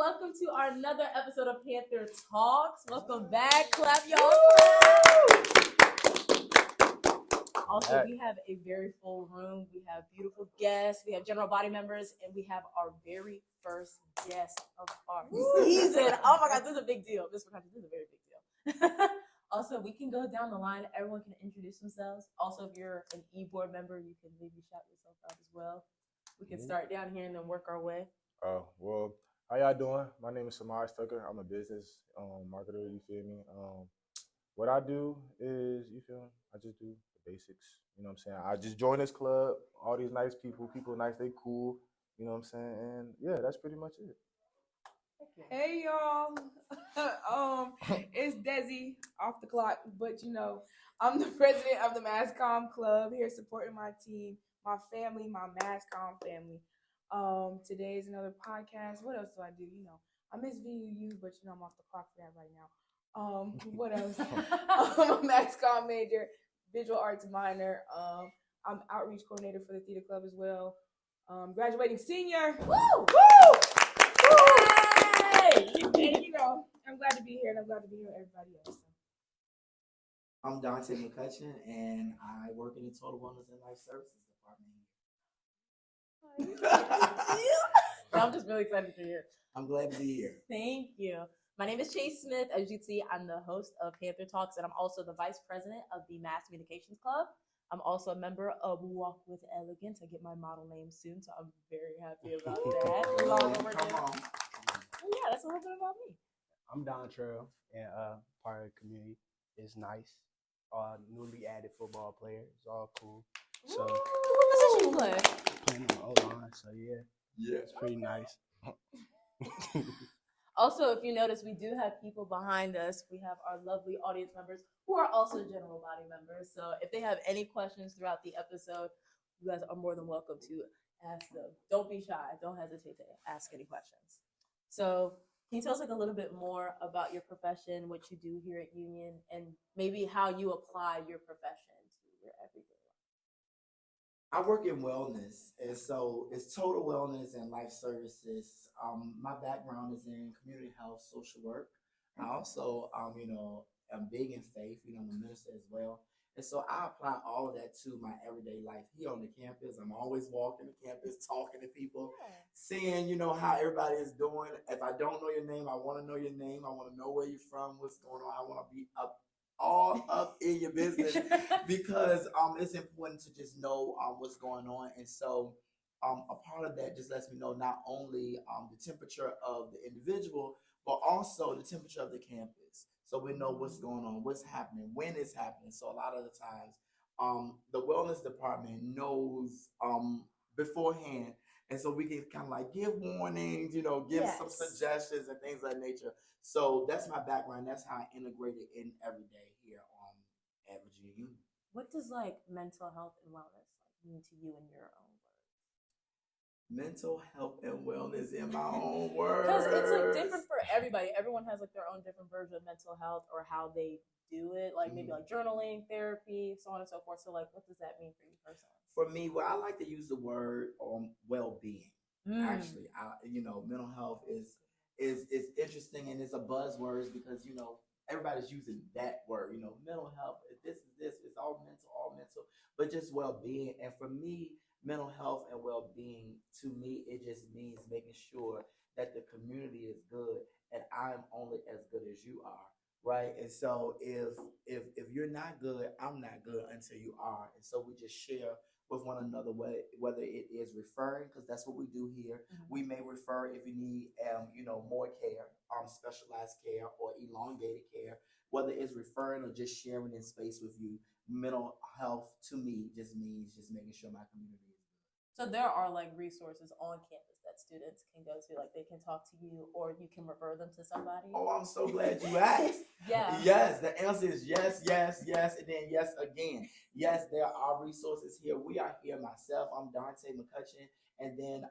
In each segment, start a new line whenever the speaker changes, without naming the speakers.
welcome to our another episode of Panther Talks. Welcome back. Clap, y'all. Also, we have a very full room. We have beautiful guests. We have general body members, and we have our very first guest of our season. Oh my God, this is a big deal. This is a very big deal. Also, we can go down the line. Everyone can introduce themselves. Also, if you're an e-board member, you can maybe shout yourself out as well. We can start down here and then work our way.
Well, how y'all doing? My name is Samaj Tucker. I'm a business marketer, you feel me? What I do is, you feel me? I just do the basics, you know what I'm saying? I just joined this club, all these nice people nice, they cool, you know what I'm saying? And yeah, that's pretty much it.
Hey y'all, it's Desi off the clock, but I'm the president of the MassCom Club here supporting my team, my family, my MassCom family. Today is another podcast. What else do I do? I miss VUU, but I'm off the clock for that right now. What else? I'm a MassCom major, visual arts minor. I'm outreach coordinator for the theater club as well. Graduating senior. Woo! Woo! And I'm glad to be here, and I'm glad to be here with everybody else.
I'm Dante McCutcheon, and I work in the Total Wellness and Life Services Department.
I'm just really excited to be here.
I'm glad to be here.
Thank you. My name is Chase Smith. As you can see, I'm the host of Panther Talks, and I'm also the vice president of the Mass Communications Club. I'm also a member of Walk with Elegance. I get my model name soon, so I'm very happy about that.
Come on.
Yeah, that's a little bit about me.
I'm Don Trail, and part of the community is nice. Newly added football player. It's all cool. So
what position you play?
Playing on the O-line, so yeah, it's pretty nice.
Also, if you notice, we do have people behind us. We have our lovely audience members who are also general body members. So if they have any questions throughout the episode, you guys are more than welcome to ask them. Don't be shy. Don't hesitate to ask any questions. So can you tell us a little bit more about your profession, what you do here at Union, and maybe how you apply your profession to your everyday life?
I work in wellness, and so it's total wellness and life services. My background is in community health, social work. I also, am big in faith. I'm a minister as well. And so I apply all of that to my everyday life here on the campus. I'm always walking the campus, talking to people, seeing, how everybody is doing. If I don't know your name, I want to know your name. I want to know where you're from, what's going on. I want to be all up in your business because it's important to just know what's going on. And so a part of that just lets me know not only the temperature of the individual, but also the temperature of the campus. So we know what's going on, what's happening, when it's happening. So a lot of the times, the wellness department knows beforehand. And so we can kind of like give warnings, give some suggestions and things of that nature. So that's my background. That's how I integrate it in every day here at Virginia Union.
What does mental health and wellness mean to you in your own words?
Mental health and wellness in my own words.
Because it's different for everybody. Everyone has their own different version of mental health or how they do it. Maybe journaling, therapy, so on and so forth. So what does that mean for you personally?
For me, I like to use the word well-being. Actually, mental health is interesting, and it's a buzzword because everybody's using that word. Mental health. This is this. It's all mental, but just well-being. And for me, mental health and well-being, to me, it just means making sure that the community is good, and I'm only as good as you are. Right. And so if you're not good, I'm not good until you are. And so we just share with one another, whether it is referring, because that's what we do here. Mm-hmm. We may refer if you need, more care, specialized care or elongated care, whether it's referring or just sharing in space with you. Mental health to me just means just making sure my community is good.
So there are resources on campus that students can go to, they can talk to you or you can refer them to somebody.
Oh, I'm so glad you asked.
Yeah.
Yes, the answer is yes, and then yes again. Yes, there are resources here. We are here. Myself, I'm Dante McCutcheon, and then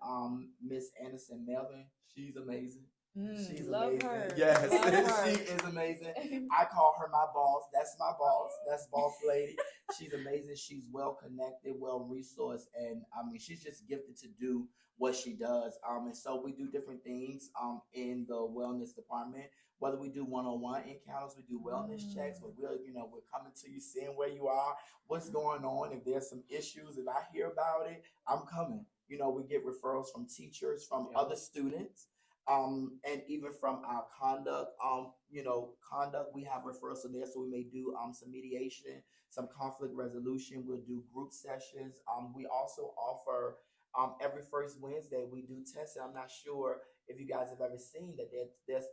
Miss Anderson Melvin. She's amazing. She's
Love
amazing.
her.
Yes,
Love her.
she is amazing. I call her my boss. That's my boss. That's boss lady. She's amazing. She's well connected, well resourced, and I mean, she's just gifted to do what she does. And so we do different things in the wellness department. Whether we do one-on-one encounters, we do wellness checks. Where we're coming to you, seeing where you are, what's going on. If there's some issues, if I hear about it, I'm coming. We get referrals from teachers, from other students, and even from our conduct, conduct, we have referrals in there. So we may do some mediation, some conflict resolution. We'll do group sessions. We also offer every first Wednesday we do testing. I'm not sure if you guys have ever seen that there's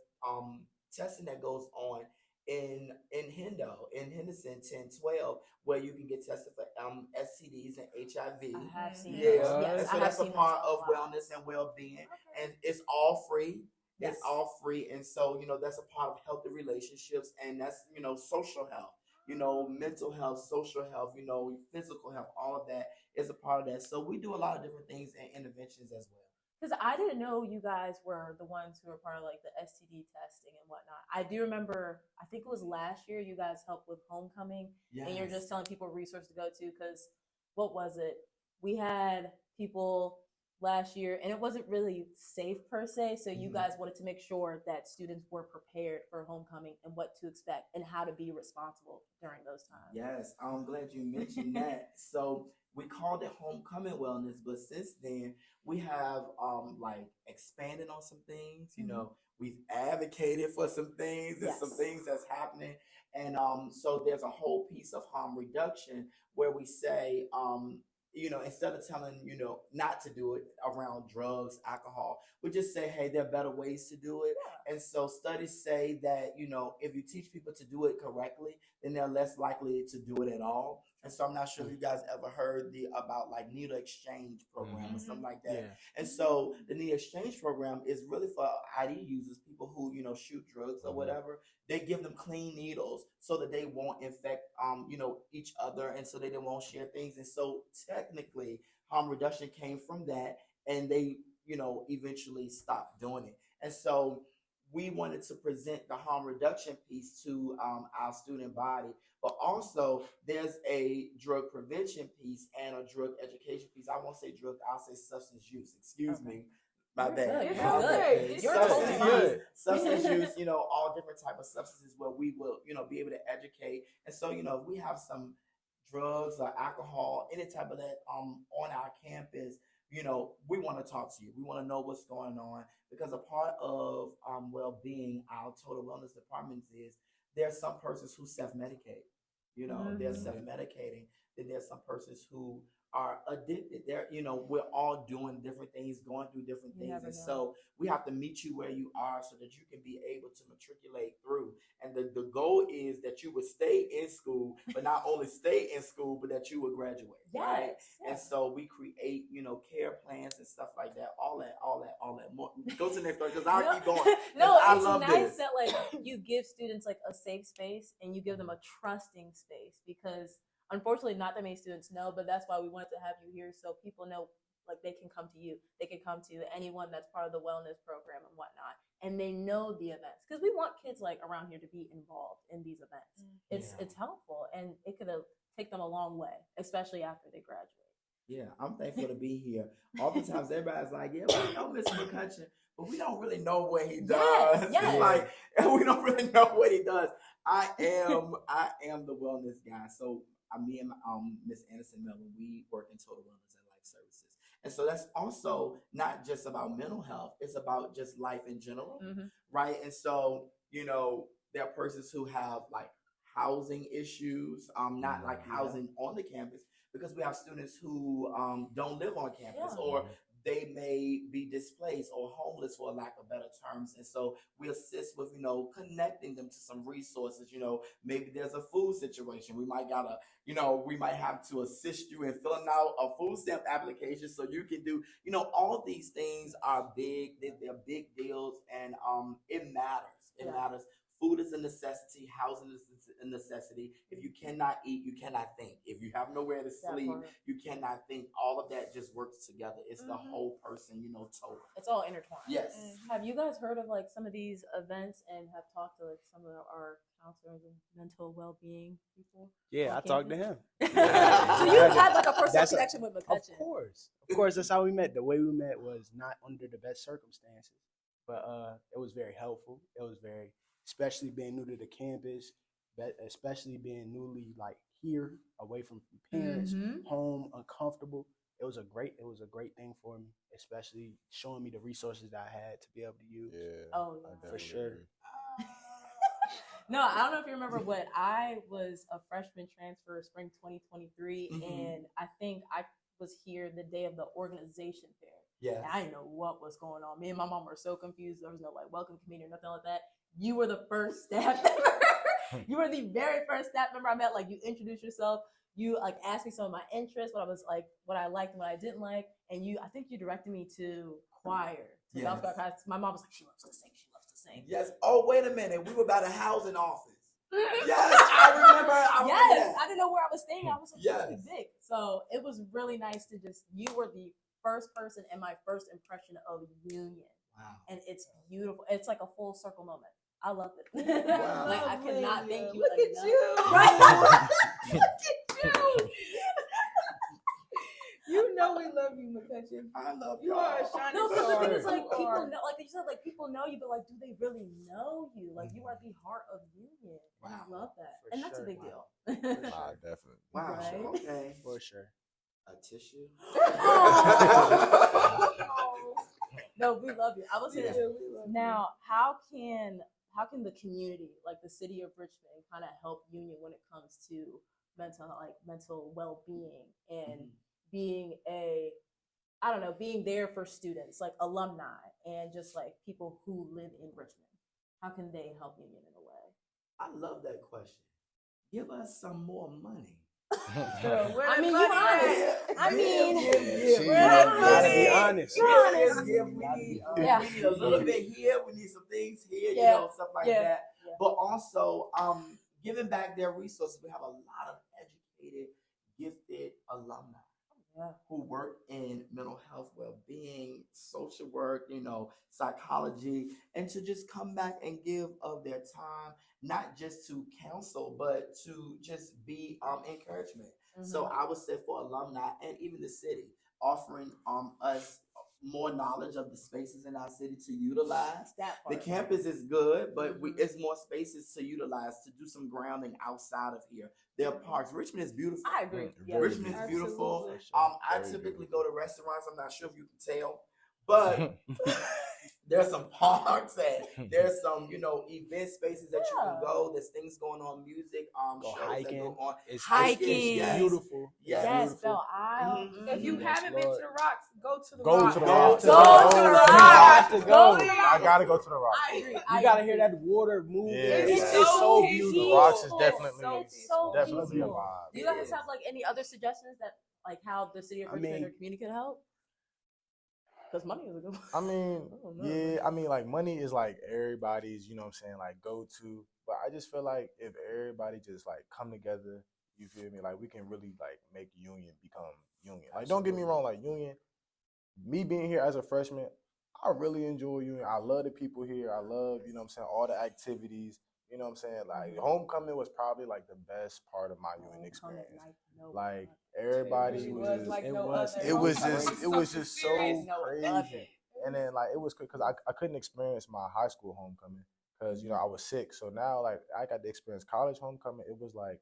testing that goes on in Henderson 1012, where you can get tested for STDs and HIV.
I have seen
Yeah,
those.
Yes,
and
I
so
have
that's a
seen
part
those
of
a lot.
wellness and well-being, and it's all free.
Yes.
It's all free, and so that's a part of healthy relationships, and that's social health, mental health, social health, physical health. All of that is a part of that. So we do a lot of different things and interventions as well.
Because I didn't know you guys were the ones who were part of like the STD testing and whatnot. I do remember, I think it was last year, you guys helped with homecoming, and you're just telling people resource to go to. Because what was it? We had people last year, and it wasn't really safe per se. So you guys wanted to make sure that students were prepared for homecoming and what to expect and how to be responsible during those times.
Yes, I'm glad you mentioned that. So we called it homecoming wellness, but since then we have like expanded on some things. We've advocated for some things and some
Yes.
things that's happening, and so there's a whole piece of harm reduction where we say instead of telling not to do it around drugs, alcohol, we just say, hey, there are better ways to do it.
Yeah.
And so studies say that if you teach people to do it correctly, then they're less likely to do it at all. And so I'm not sure if you guys ever heard about like needle exchange program or something like that.
Yeah.
And so the needle exchange program is really for ID users, people who shoot drugs or whatever. They give them clean needles so that they won't infect each other, and so they won't share things. And so technically harm reduction came from that, and they eventually stopped doing it. And so we wanted to present the harm reduction piece to our student body, but also there's a drug prevention piece and a drug education piece. I won't say drug, I'll say substance use. Excuse me. My
You're
bad.
good.
You're
My
so
bad.
good.
You're
Substance
totally
use,
fine.
substance use, all different type of substances where we will, be able to educate. And so, if we have some drugs or alcohol, any type of that on our campus, we want to talk to you. We want to know what's going on, because a part of well-being, our total wellness departments is there's some persons who self-medicate. They're self-medicating. Then there's some persons who are addicted. We're all doing different things, going through different
You
things.
never
And
know.
so we have to meet you where you are so that you can be able to matriculate through. And the goal is that you would stay in school, but not only stay in school, but that you would graduate. Right?
Yes.
And so we create, care plans and stuff like that. All that. More. Go to the next story, because I'll keep going.
No,
I
it's
love
nice
this.
that like you give students like a safe space and you give them a trusting space, because unfortunately not that many students know, but that's why we wanted to have you here, so people know like they can come to you, they can come to anyone that's part of the wellness program and whatnot, and they know the events, because we want kids like around here to be involved in these events. It's helpful, and it could take them a long way, especially after they graduate.
Yeah, I'm thankful to be here. Oftentimes, everybody's like, "Yeah, we know Mr. McCutcheon, but we don't really know what he does."
yes.
It's like we don't really know what he does. I am the wellness guy. So me and Miss Anderson Melvin, we work in total wellness and life services, and so that's also not just about mental health. It's about just life in general, right? And so there are persons who have like housing issues, not like housing on the campus, because we have students who don't live on campus, or they may be displaced or homeless, for lack of better terms. And so we assist with, connecting them to some resources. Maybe there's a food situation. We might have to assist you in filling out a food stamp application so you can do, all of these things are big. They're big deals, and it matters. It matters food is a necessity, housing is a necessity. If you cannot eat, you cannot think. If you have nowhere to
That
sleep,
part.
you cannot think. All of that just works together. It's the whole person, total.
It's all intertwined.
Yes.
Have you guys heard of like some of these events and have talked to like some of our counselors and mental well-being people?
Yeah,
on
I talked to
campus?
him.
So you had like a personal
That's
connection with
Of
McCutcheon.
course, that's how we met. The way we met was not under the best circumstances, but it was very helpful. It was very, especially being new to the campus, especially being newly like here, away from parents, home, uncomfortable. It was a great thing for me, especially showing me the resources that I had to be able to use.
Yeah.
Oh,
I
yeah.
definitely
For sure.
agree.
No, I don't know if you remember, but I was a freshman transfer spring 2023, and I think I was here the day of the organization fair.
Yes.
And I didn't know what was going on. Me and my mom were so confused. There was no like welcome committee or nothing like that. You were the first staff member. You were the very first staff member I met. Like you introduced yourself. You like asked me some of my interests, what I was like, what I liked and what I didn't like, and I think you directed me to choir. To gospel choir class. My mom was like, she loves to sing. She loves to sing.
Yes. Oh, wait a minute. We were by the housing office. Yes, I remember.
Yes, I didn't know where I was staying. I was like,
Yes.
this is big. So it was really nice to you were the first person and my first impression of Union.
Wow.
And it's beautiful. It's like a full circle moment. I love it.
Wow.
Like I cannot thank you
Look at
enough.
you.
Right?
Look at you. You know we love you, McCutcheon.
I love
You are a shining
No, because the
star.
thing is, like,
You
people
are.
know, like you said, like people know you, but like, do they really know you? Like, you are the heart of Union. And I
Wow.
love that,
For
and that's a
sure.
big
Wow.
deal.
Nah, definitely.
Wow.
Right?
Okay.
For sure.
A tissue.
No, we love you. I will say
Yeah.
this. Now, how can the community, like the city of Richmond, kind of help Union when it comes to mental well-being and being being there for students, like alumni and just like people who live in Richmond? How can they help Union in a way?
I love that question. Give us some more money.
I mean, you're honest. I mean,
She
we're
gotta
honest.
be honest.
You're honest.
We need a little bit here. We need some things here.
Yeah.
Stuff like
Yeah.
that.
Yeah.
But also, giving back their resources. We have a lot of educated, gifted alumni who work in mental health, well-being, social work, psychology, and to just come back and give of their time, not just to counsel, but to just be encouragement. So I would say for alumni and even the city, offering us more knowledge of the spaces in our city to utilize.
That
The
part.
campus is good, but it's more spaces to utilize to do some grounding outside of here. There are parks. Richmond is beautiful.
I agree. Yeah.
Very
Richmond is
Absolutely.
beautiful.
For sure.
I
Very
typically
beautiful.
go to restaurants. I'm not sure if you can tell, but there's some parks and there's some event spaces that you can go. There's things going on, music,
Go
shows that
hiking.
go on.
It's
Hiking.
It's beautiful.
Yes.
Yes,
Beautiful.
Belle Isle.
If you
Yes,
haven't been to
Lord.
the Rocks, go to the
Go
Rocks.
to the
Go
Rocks.
to
the Rocks.
Have to
Go
go.
to the
I gotta go to the Rocks.
I agree.
You gotta hear that water moving.
Yeah.
It's
It's
so
so
beautiful.
The Rocks is
peaceful.
definitely
It's so
definitely a
peaceful.
vibe.
Do you guys have like any other suggestions that like how the city of
I
Richmond
mean-
or community can help? Because money is a good one.
I mean,
don't know.
yeah, I mean, like money is like everybody's, like go to. But I just feel like if everybody just like come together, you feel me? Like we can really like make Union become Union. Like don't get me wrong, like Union, me being here as a freshman, I really enjoy Union. I love the people here. I love, all the activities. You know what I'm saying? Like homecoming was probably like the best part of my Union experience. Like everybody
It
was,
like
it
no
was-
other.
it was
Homecoming
just, it was
something
just so
serious.
crazy. And then like it was because I couldn't experience my high school homecoming because I was sick. So now like I got to experience college homecoming. It was like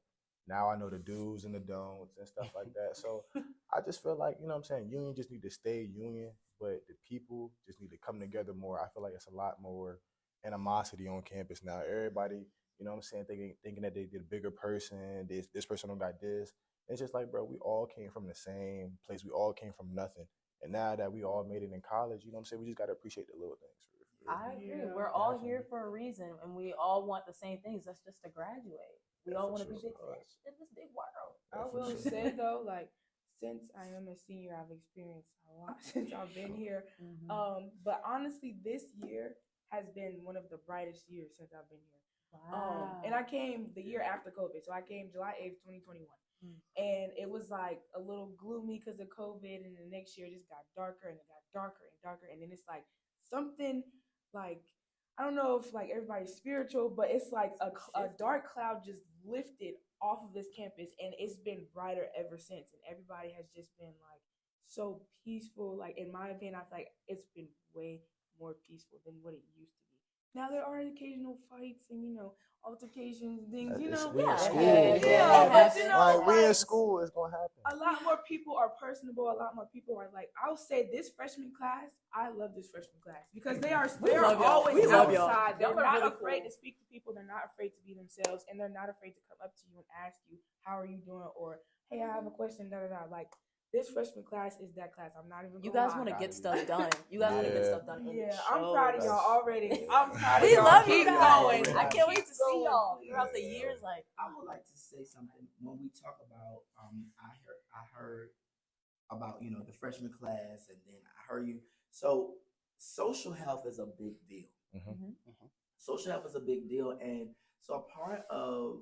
now I know the do's and the don'ts and stuff like that. So I just feel like Union just need to stay Union, but the people just need to come together more. I feel like it's a lot more animosity on campus now. Everybody, thinking that they did a bigger person. This person don't got this. It's just like, bro, we all came from the same place. We all came from nothing. And now that we all made it in college, we just got to appreciate the little things.
I agree.
Yeah,
We're all here for a reason, and we all want the same things. That's just to graduate. We all want to be big fish in this big world.
I will say though, like since I am a senior, I've experienced a lot since I've been here. But honestly, this year has been one of the brightest years since I've been here. And I came the year after COVID. So I came July 8th, 2021. And it was like a little gloomy because of COVID. And the next year it just got darker and it got darker and darker. And then it's like something like, I don't know if like everybody's spiritual, but it's like a dark cloud just lifted off of this campus, and it's been brighter ever since. And everybody has just been like so peaceful. Like in my opinion, I feel like it's been way more peaceful than what it used to be. Now there are occasional fights and altercations, things,
We in school.
but
Like we in school, it's gonna happen.
a lot more people are personable. A lot more people are like, I'll say this freshman class, I love this freshman class because they're always outside. They're not afraid to speak to people. They're not afraid to be themselves, and they're not afraid to come up to you and ask you, how are you doing? Or, hey, I have a question, Like, this freshman class is that class. I'm not even.
You guys want to get stuff done. You guys want to get stuff done.
Yeah, I'm proud of y'all already. I'm proud of
we
y'all.
love
Keep
you guys.
going.
I can't wait to see y'all throughout the years. Like,
I would like to say something when we talk about. I heard about the freshman class, and then I heard you. So social health is a big deal. Social health is a big deal, and so a part of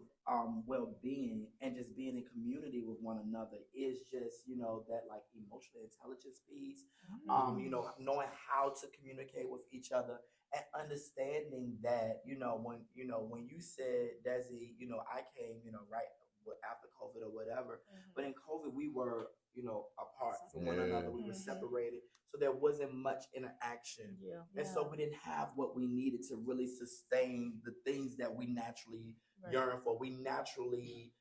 well-being and just being in community with one another is just that like emotional intelligence piece. Knowing how to communicate with each other and understanding that when you said, Desi, I came right after COVID or whatever, but in COVID we were apart from one another. We were separated, so there wasn't much interaction. And so we didn't have what we needed to really sustain the things that we naturally yearn for. We naturally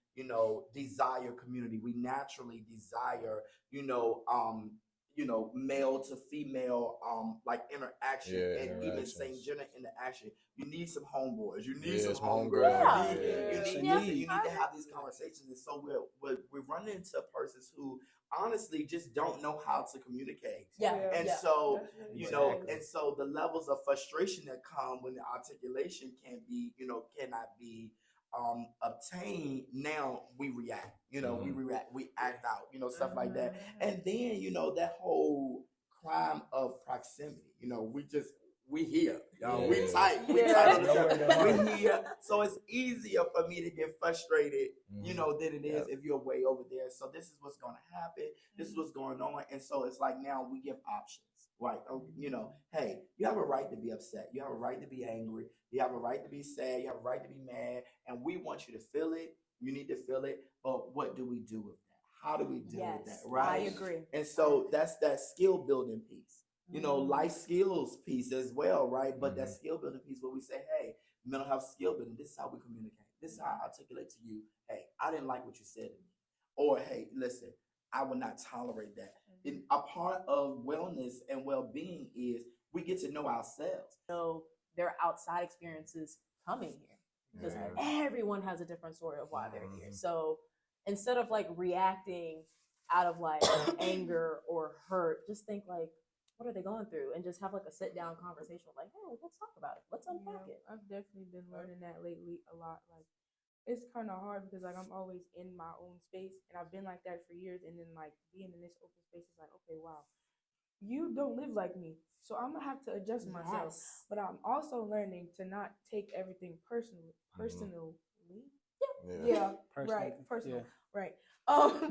desire community. We naturally desire male to female like interaction, and even same gender interaction. You need some homeboys. You need some homegirls. You need to have these conversations. And so we're running into persons who honestly just don't know how to communicate. So and so the levels of frustration that come when the articulation cannot be obtained. Now we react. We act out. Stuff like that. And then that whole crime of proximity. We here, we tight, we here. So it's easier for me to get frustrated, than it is if you're way over there. So this is what's going to happen. This is what's going on. And so it's like now we give options. Right. Hey, you have a right to be upset. You have a right to be angry. You have a right to be sad. You have a right to be mad. And we want you to feel it. You need to feel it. But what do we do with that? How do we deal with that? Right.
I agree.
And so that's that skill building piece. Life skills piece as well, right? But that skill building piece where we say, hey, mental health skill building, this is how we communicate. This is how I articulate to you, hey, I didn't like what you said to me. Or, hey, listen, I will not tolerate that. And a part of wellness and well-being is we get to know ourselves.
So their outside experiences coming here, because everyone has a different story of why they're here. So instead of like reacting out of like anger or hurt, just think like, what are they going through? And just have like a sit down conversation like, hey, let's talk about it. Let's unpack it.
I've definitely been learning that lately a lot. Like, it's kind of hard because like I'm always in my own space, and I've been like that for years. And then like being in this open space is like, okay, wow, you don't live like me, so I'm gonna have to adjust myself. But I'm also learning to not take everything personally. Right.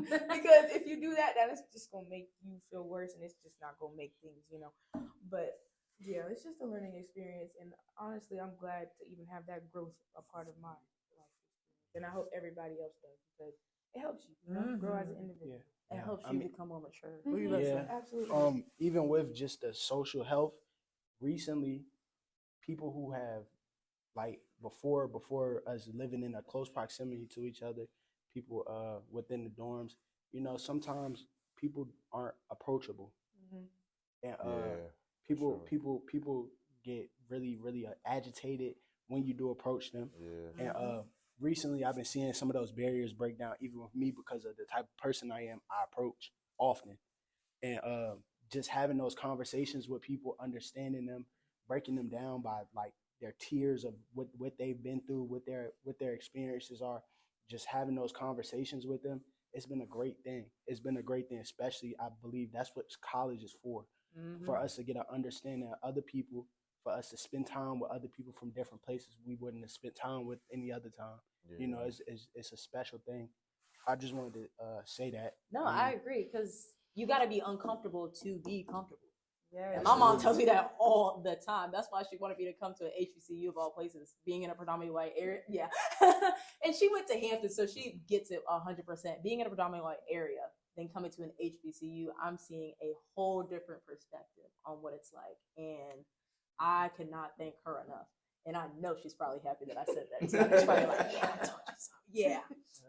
Because if you do that, then it's just gonna make you feel worse, and it's just not gonna make things, But yeah, it's just a learning experience, and honestly, I'm glad to even have that growth a part of my life experience, and I hope everybody else does because it helps you, grow as an individual.
It helps you become more mature.
Absolutely.
Even with just the social health, recently, people who have like before us living in a close proximity to each other, people within the dorms, sometimes people aren't approachable, and people get really agitated when you do approach them. And recently I've been seeing some of those barriers break down even with me because of the type of person I am. I approach often, and just having those conversations with people, understanding them, breaking them down by like their tiers of what they've been through, what their experiences are, just having those conversations with them, it's been a great thing. It's been a great thing, especially I believe that's what college is for us to get an understanding of other people, for us to spend time with other people from different places we wouldn't have spent time with any other time. You know, it's a special thing. I just wanted to say that.
No, I agree, because you got to be uncomfortable to be comfortable.
Yeah,
And my mom tells me that all the time. That's why she wanted me to come to an HBCU of all places, being in a predominantly white area. Yeah. And she went to Hampton, so she gets it 100%. Being in a predominantly white area, then coming to an HBCU, I'm seeing a whole different perspective on what it's like. And I cannot thank her enough. And I know she's probably happy that I said that too. She's probably like, yeah, I told you so. Yeah.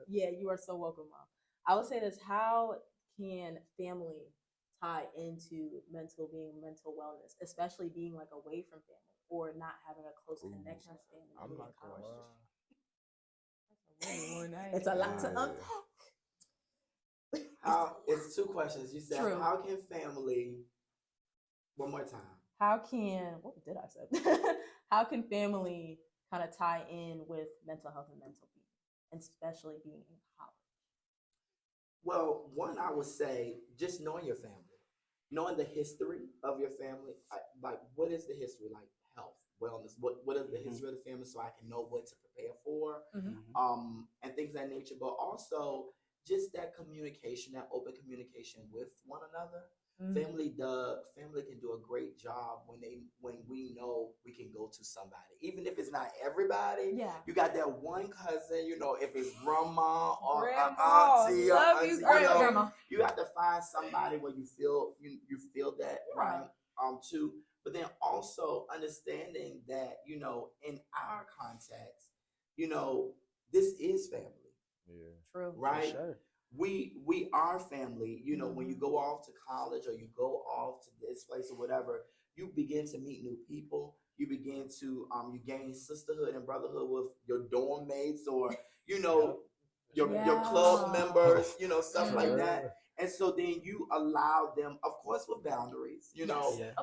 Yeah, you are so welcome, Mom. I would say this: how can family tie into mental wellness, especially being like away from family or not having a close connection with family?
I'm not gonna lie.
It's a lot to unpack.
It's two questions. You said,
True.
how can family, one more time.
What did I say? How can family kind of tie in with mental health and mental being, and especially being in college?
Well, one, I would say just knowing your family, knowing the history of your family. Like, what is the history? Like health, wellness. What is the history of the family, so I can know what to prepare for, and things of that nature. But also just that communication, that open communication with one another. Family can do a great job when we know we can go to somebody, even if it's not everybody.
Yeah,
you got that one cousin, if it's grandma or
auntie,
grandma. You have to find somebody where you feel that right too. But then also understanding that in our context, this is family.
Yeah,
true,
right?
For sure.
We are family. When you go off to college or you go off to this place or whatever, you begin to meet new people. You begin to you gain sisterhood and brotherhood with your dorm mates or your club members, stuff like that. And so then you allow them, of course, with boundaries,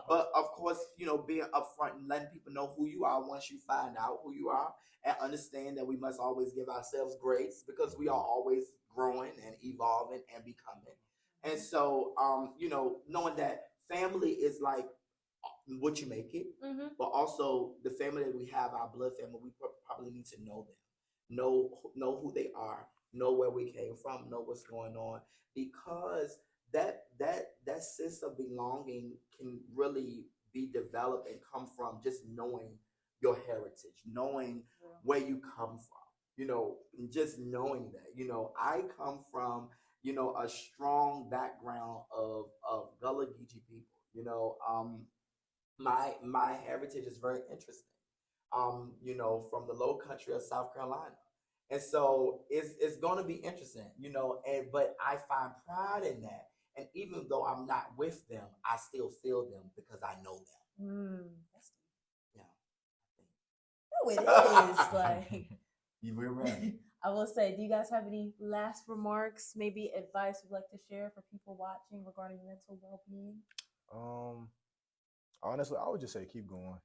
but of course, being upfront and letting people know who you are once you find out who you are, and understand that we must always give ourselves grace because we are always growing and evolving and becoming. And so, knowing that family is like what you make it, but also the family that we have, our blood family, we probably need to know them, know who they are, know where we came from, know what's going on, because that sense of belonging can really be developed and come from just knowing your heritage, knowing where you come from, and just knowing that, I come from, a strong background of Gullah Geechee people, my heritage is very interesting, from the low country of South Carolina. And so it's going to be interesting, but I find pride in that. And even though I'm not with them, I still feel them because I know them.
No, it is. Like,
you were right.
I will say, do you guys have any last remarks, maybe advice you'd like to share for people watching regarding mental well-being?
Honestly, I would just say keep going.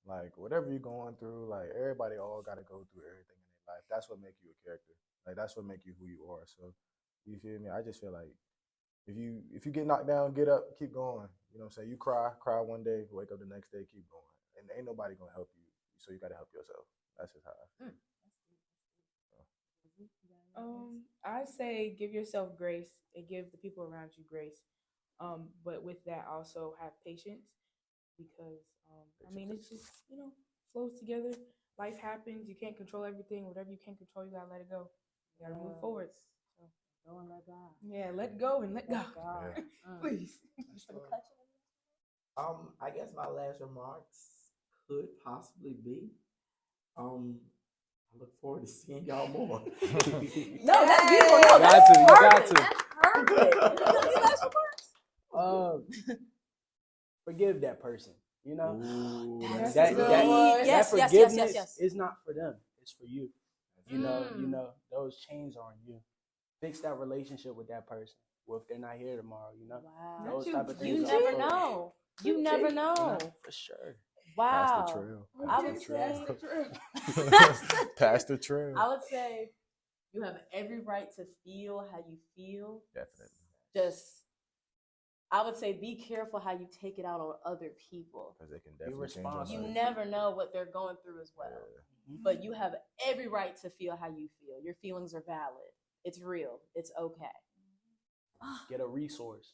Like, whatever you're going through, like, everybody all got to go through everything in their life. That's what makes you a character. Like, that's what makes you who you are. So, you feel me? I just feel like if you get knocked down, get up, keep going. You know what I'm saying? You cry one day, wake up the next day, keep going. And ain't nobody going to help you. So you got to help yourself. That's just how I feel.
I say give yourself grace and give the people around you grace. But with that, also have patience because it's just flows together. Life happens. You can't control everything. Whatever you can't control, you gotta let it go. You gotta move forward. So
go and let God.
Yeah, let go and let God.
Yeah.
Please.
I guess my last remarks could possibly be, I look forward to seeing y'all more.
No, that's beautiful. No,
You got to.
That's perfect. Any last remarks?
Forgive that person.
Ooh,
That forgiveness
yes.
is not for them. It's for you. You know, those chains are on you. Fix that relationship with that person. Well, if they're not here tomorrow,
Wow.
those type of things.
You never know. You never know.
For sure.
Wow.
Pass the trail.
I would say
Pass the trail.
I would say you have every right to feel how you feel.
Definitely.
Just I would say be careful how you take it out on other people.
Because they can definitely change your
responsible.
You
life.
never know what they're going through as well.
Yeah.
But you have every right to feel how you feel. Your feelings are valid. It's real. It's okay.
Get a resource.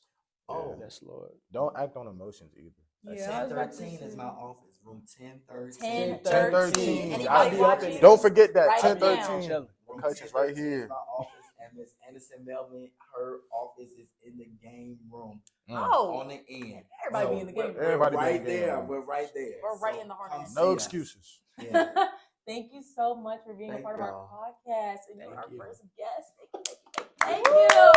Oh.
Yes, Lord.
Don't act on emotions either.
Yeah, I was about to
1013 is
say.
my office. Room 1013.
1013. Anybody
I'll be up in
watching?
Don't forget that.
Write it
1013.
down.
Room
Coach is right
1013
here.
is my office, and Miss Anderson Melvin, her office is in the game room.
Oh,
On the end.
everybody be in the game.
We're
Everybody be in
right
the game
there.
room.
We're right there.
We're right
So
in the heart
come
of it.
No
see us.
excuses.
Yeah.
Thank you so much for being a
Thank
part of our
y'all.
podcast. And you're
Thank
our
you.
first guest. Thank you.